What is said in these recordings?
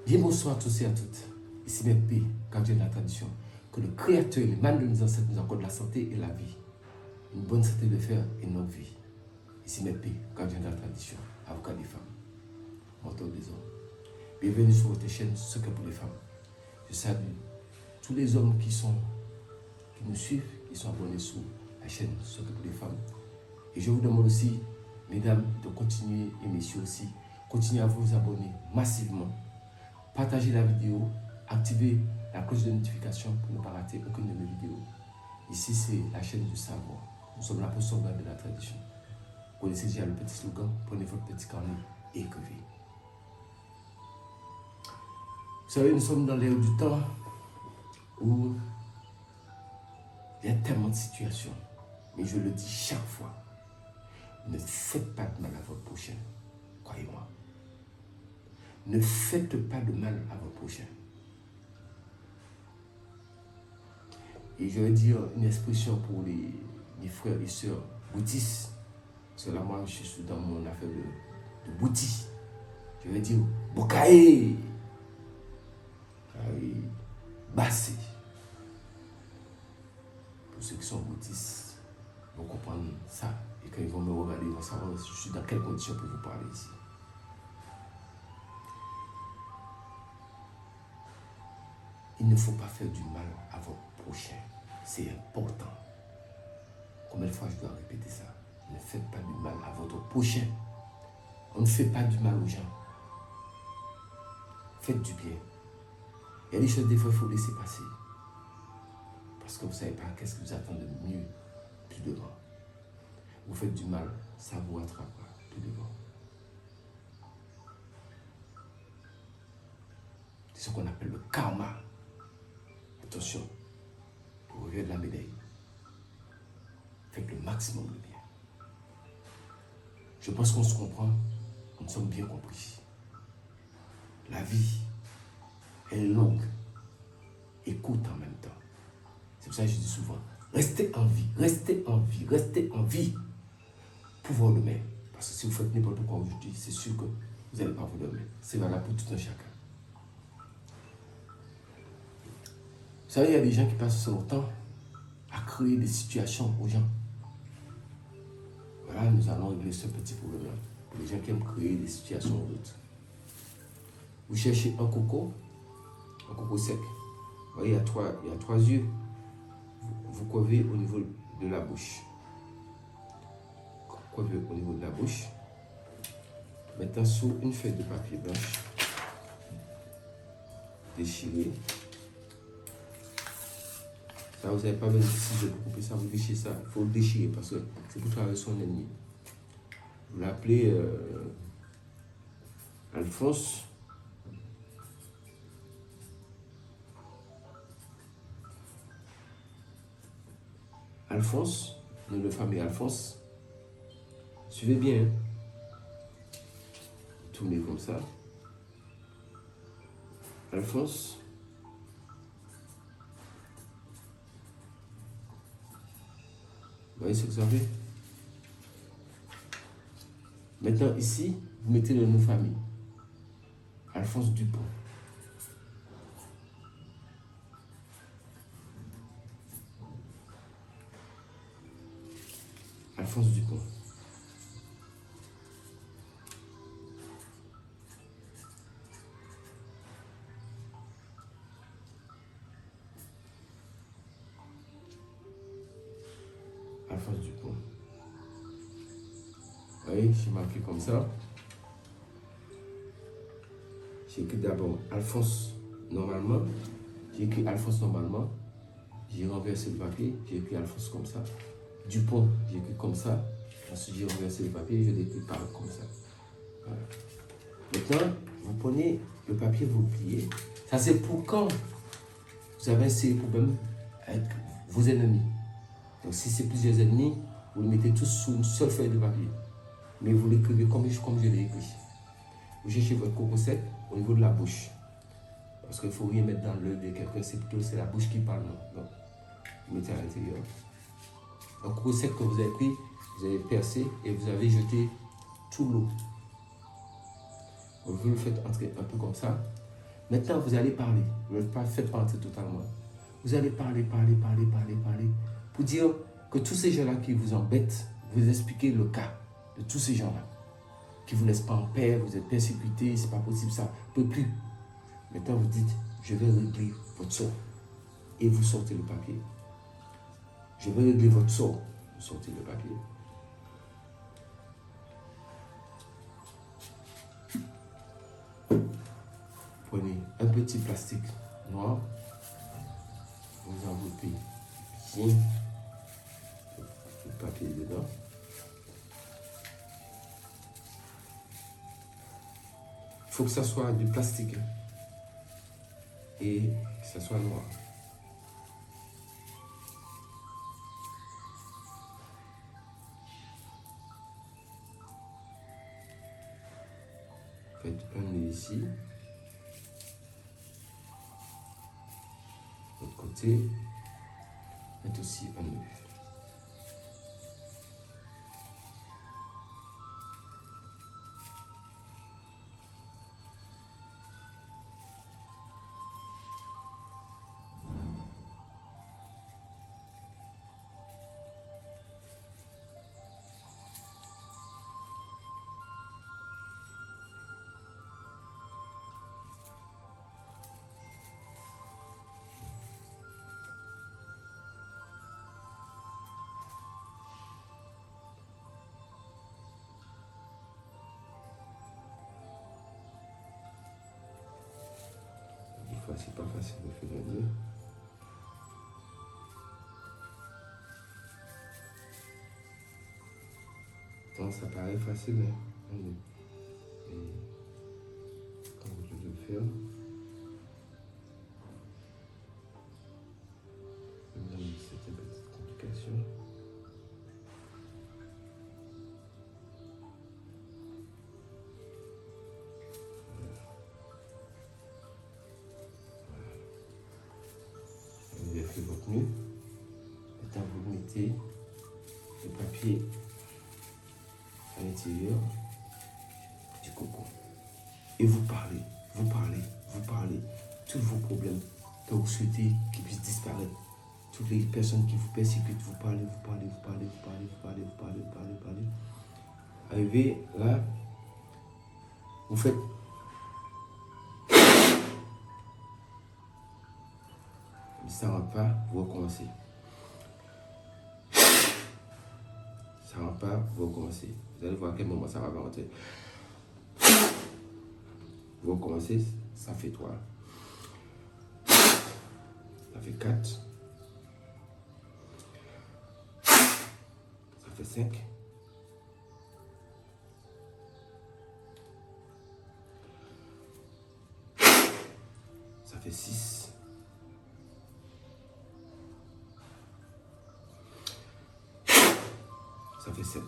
Bien bonsoir à tous et à toutes. Ici MP, gardien de la tradition. Que le Créateur et les mains de nos ancêtres nous accordent la santé et la vie. Une bonne santé de fer et une longue vie. Ici MP, gardien de la tradition, avocat des femmes, mentor des hommes. Bienvenue sur votre chaîne Secret pour les femmes. Je salue tous les hommes qui nous suivent, qui sont abonnés sur la chaîne Secret pour les femmes. Et je vous demande aussi, mesdames, de continuer, et messieurs aussi, continuez à vous abonner massivement. Partagez la vidéo, activez la cloche de notification pour ne pas rater aucune de mes vidéos. Ici, c'est la chaîne du savoir. Nous sommes là pour sauvegarder la tradition. Vous connaissez déjà le petit slogan, prenez votre petit carnet et écrivez. Vous savez, nous sommes dans l'ère du temps où il y a tellement de situations. Mais je le dis chaque fois, ne faites pas de mal à votre prochain, croyez-moi. Ne faites pas de mal à votre prochain. Et je vais dire une expression pour les frères et sœurs bouddhistes. Parce que là, moi, je suis dans mon affaire de bouddhi. Je vais dire Bokae. Bassé. Pour ceux qui sont bouddhistes, vont comprendre ça. Et quand ils vont me regarder, ils vont savoir je suis dans quelles conditions pour vous parler ici. Il ne faut pas faire du mal à votre prochain. C'est important. Combien de fois je dois répéter ça? Ne faites pas du mal à votre prochain. On ne fait pas du mal aux gens. Faites du bien. Il y a des choses, des fois, il faut laisser passer. Parce que vous ne savez pas qu'est-ce qui vous attend de mieux plus devant. Vous faites du mal, ça vous attrapera plus devant. C'est ce qu'on appelle le karma. Attention, pour revers de la médaille, faites le maximum de bien. Je pense qu'on se comprend, nous sommes bien compris. La vie, elle est longue et courte en même temps. C'est pour ça que je dis souvent, restez en vie, restez en vie, restez en vie pour voir le même. Parce que si vous faites n'importe quoi aujourd'hui, c'est sûr que vous n'allez pas vous le même. C'est valable pour tout un chacun. Vous savez, il y a des gens qui passent son temps à créer des situations aux gens. Voilà, nous allons régler ce petit problème-là. Pour les gens qui aiment créer des situations aux autres. Vous cherchez un coco sec. Vous voyez, il y a trois yeux. Vous coiffez au niveau de la bouche. Coiffez au niveau de la bouche. Maintenant, sur une feuille de papier blanche, déchirez. Ça, vous n'avez pas besoin de ciseaux pour couper ça, vous déchirez ça. Il faut le déchirer parce que c'est pour travailler son ennemi. Vous l'appelez Alphonse. Alphonse, nom de famille Alphonse. Suivez bien. Hein? Tournez comme ça. Alphonse. Vous voyez ce que ça fait? Maintenant, ici, vous mettez le nom de famille. Alphonse Dupont. Alphonse Dupont. Alphonse Dupont. Vous voyez, j'ai marqué comme ça. J'ai écrit d'abord Alphonse normalement. J'ai écrit Alphonse normalement. J'ai renversé le papier. J'ai écrit Alphonse comme ça. Dupont, j'ai écrit comme ça. Ensuite, j'ai renversé le papier. Je l'ai écrit comme ça. Voilà. Maintenant, vous prenez le papier, vous le pliez. Ça, c'est pour quand vous avez ces problèmes avec vos ennemis. Donc, si c'est plusieurs ennemis, vous les mettez tous sur une seule feuille de papier. Mais vous l'écrivez comme je l'ai écrit. Vous cherchez votre coco sec au niveau de la bouche. Parce qu'il ne faut rien mettre dans l'œil de quelqu'un, c'est plutôt la bouche qui parle. Donc, vous mettez à l'intérieur. Un coco sec que vous avez pris, vous avez percé et vous avez jeté tout l'eau. Vous le faites entrer un peu comme ça. Maintenant, vous allez parler. Ne faites pas entrer totalement. Vous allez parler, pour dire que tous ces gens-là qui vous embêtent, vous expliquez le cas de tous ces gens-là, qui ne vous laissent pas en paix, vous êtes persécutés, c'est pas possible, ça ne peut plus. Maintenant, vous dites, je vais régler votre sort. Et vous sortez le papier. Je vais régler votre sort. Vous sortez le papier. Prenez un petit plastique noir. Vous enveloppez bien le papier dedans. Il faut que ça soit du plastique et que ça soit noir. Faites un nœud ici. De l'autre côté, faites aussi un nœud. C'est pas facile de faire le nœud. Donc ça paraît facile, hein? Et quand vous devez le faire, c'était une petite complication. Vous avez fait votre nœud. Maintenant, vous mettez le papier à l'intérieur du cocon. Et vous parlez. Tous vos problèmes que vous souhaitez qu'ils puissent disparaître. Toutes les personnes qui vous persécutent, vous parlez. Arrivé là, vous faites. Ça ne va pas, vous recommencez. Ça ne va pas, vous recommencez. Vous allez voir à quel moment ça va pas rentrer. Vous recommencez, ça fait 3. Ça fait 4. Ça fait 5. Ça fait 6. Ça fait 7.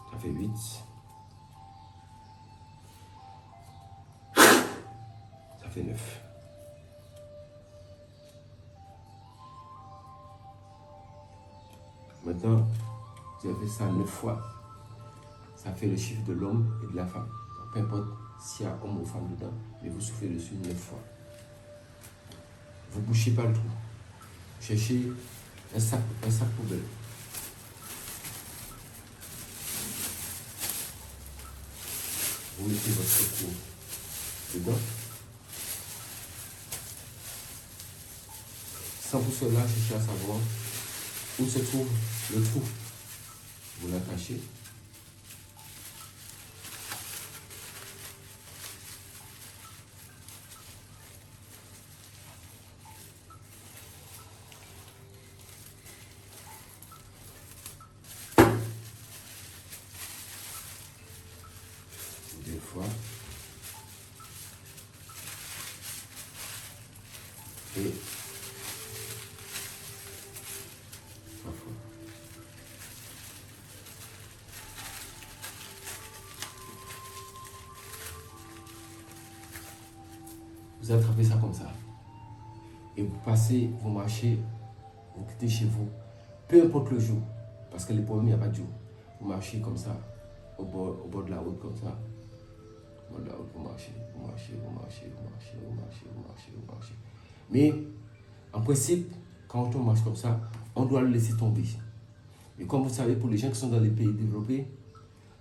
Ça fait 8. Ça fait 9. Maintenant, vous avez fait ça 9 fois. Ça fait le chiffre de l'homme et de la femme. Donc, peu importe s'il y a homme ou femme dedans, mais vous soufflez dessus 9 fois. Vous ne bouchez pas le trou. Cherchez un sac poubelle. Vous mettez votre secours dedans. Sans pour cela, cherchez à savoir où se trouve le trou. Vous l'attachez. Fois et 3 fois. Vous attrapez ça comme ça et vous passez, vous marchez, vous quittez chez vous, peu importe le jour, parce que les problèmes, il n'y a pas de jour. Vous marchez comme ça au bord de la route comme ça. Au bord de la route, vous marchez, vous marchez, vous marchez, vous marchez, vous marchez, vous marchez, vous marchez. Mais en principe, quand on marche comme ça, on doit le laisser tomber. Et comme vous savez, pour les gens qui sont dans les pays développés,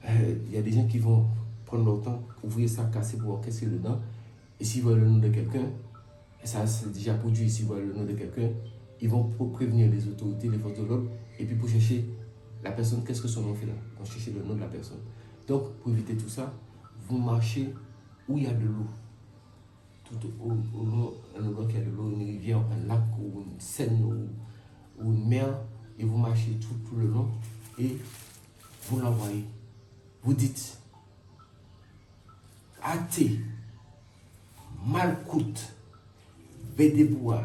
il y a des gens qui vont prendre leur temps, ouvrir ça, casser pour voir qu'est-ce qu'il y a dedans. Et s'ils voient le nom de quelqu'un, et ça c'est déjà produit, s'ils voient le nom de quelqu'un, ils vont prévenir les autorités, les forces de l'ordre, et puis pour chercher la personne, qu'est-ce que son nom fait là? Ils vont chercher le nom de la personne. Donc, pour éviter tout ça, vous marchez où il y a de l'eau. Tout au long, un endroit qui a de l'eau, une rivière, un lac, ou une Seine, ou une mer, et vous marchez tout le long, et vous l'envoyez. Vous dites, athée, malcoute, védébois.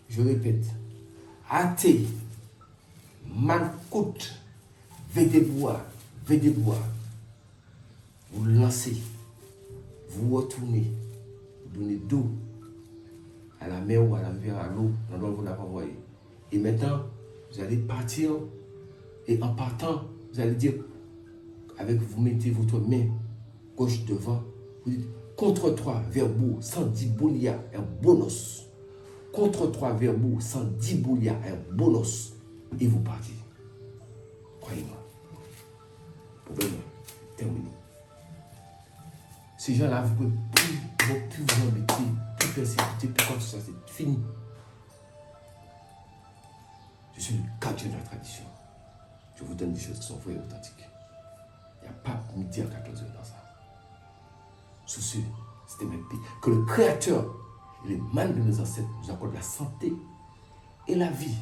Je répète, athée, malcoute, védébois. Vous lancez, vous retournez, vous donnez d'eau à la mer ou à la rivière, à l'eau, l'endroit où vous l'avez envoyé. Et maintenant, vous allez partir, et en partant, vous allez dire, vous mettez votre main gauche devant, vous dites, contre 3 verbaux, 110 boulia, un bonus. Contre 3 verbaux, 110 boulia, un bonus. Et vous partez. Croyez-moi. Problème terminé. Ces gens-là, vous ne pouvez plus vous embêter, plus persécuter, plus quoi que ce soit, c'est fini. Je suis le gardien de la tradition. Je vous donne des choses qui sont vraies et authentiques. Il n'y a pas midi à 14h dans ça. Sur ce, c'était mes pays. Que le Créateur et les mâles de nos ancêtres nous accordent la santé et la vie.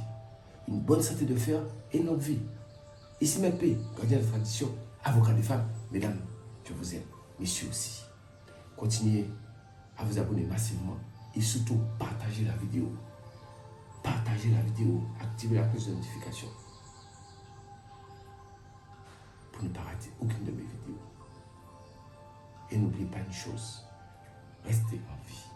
Une bonne santé de fer et notre vie. Ici, mes pays, gardien de la tradition, avocat des femmes, mesdames, je vous aime. Messieurs aussi. Continuez à vous abonner massivement et surtout partagez la vidéo. Partagez la vidéo, activez la cloche de notification pour ne pas rater aucune de mes vidéos. Et n'oubliez pas une chose, restez en vie.